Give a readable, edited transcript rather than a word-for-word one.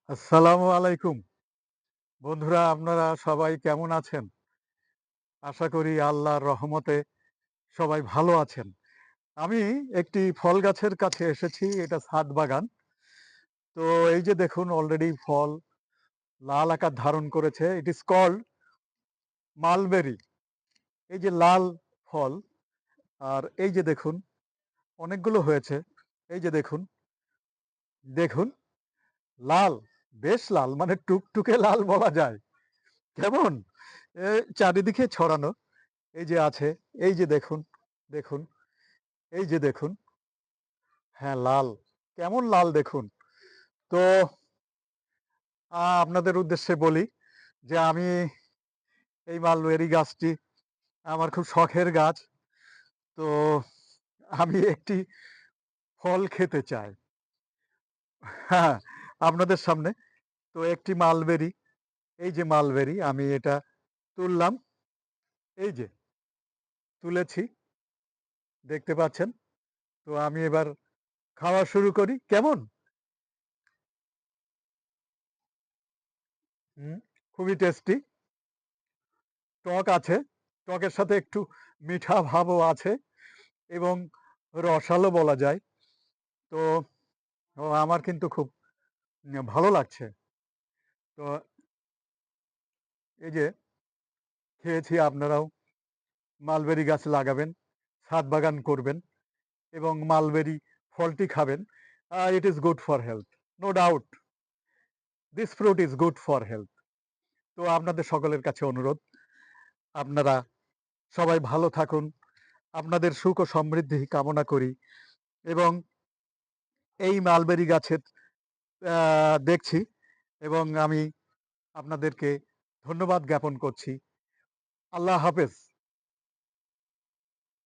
আসসালামু আলাইকুম। বন্ধুরা আপনারা সবাই কেমন আছেন? আশা করি আল্লাহর রহমতে সবাই ভালো আছেন। আমি একটি ফল গাছের কাছে এসেছি। এটা ছাদ বাগান। তো এই যে দেখুন অলরেডি ফল লাল আকার ধারণ করেছে। ইট ইস কল্ড মালবেরি। এই যে লাল ফল আর এই যে দেখুন অনেকগুলো হয়েছে। এই যে দেখুন, দেখুন লাল, বেশ লাল মানে টুকটুকে লাল বলা যায়। কেমন? এ চারিদিকে ছড়ানো। এই যে আছে, এই যে দেখুন, দেখুন, এই যে দেখুন, হ্যাঁ, লাল। কেমন লাল দেখুন। তো আপনাদের উদ্দেশ্যে বলি যে আমি এই মালবেরি গাছটি আমার খুব শখের গাছ। তো আমি একটি ফল খেতে চাই। হ্যাঁ, আপনাদের সামনে। তো একটি মালবেরি, এই যে মালবেরি আমি এটা তুললাম। এই যে তুলেছি, দেখতে পাচ্ছেন। তো আমি এবার খাওয়া শুরু করি। কেমন? হুম, খুবই টেস্টি। টক আছে। টকের সাথে একটু মিঠা ভাবও আছে এবং রসালো বলা যায়। তো আমার কিন্তু খুব ভালো লাগছে। তো এই যে খেয়েছি আপনারাও মালবেরি গাছ লাগাবেন, ছাদ বাগান করবেন এবং মালবেরি ফলটি খাবেন। It is good for health. No doubt this fruit is good for health. তো আপনাদের সকলের কাছে অনুরোধ, আপনারা সবাই ভালো থাকুন। আপনাদের সুখ ও সমৃদ্ধি কামনা করি এবং এই মালবেরি গাছের দেখছি এবং আমি আপনাদেরকে ধন্যবাদ জ্ঞাপন করছি। আল্লাহ হাফেজ।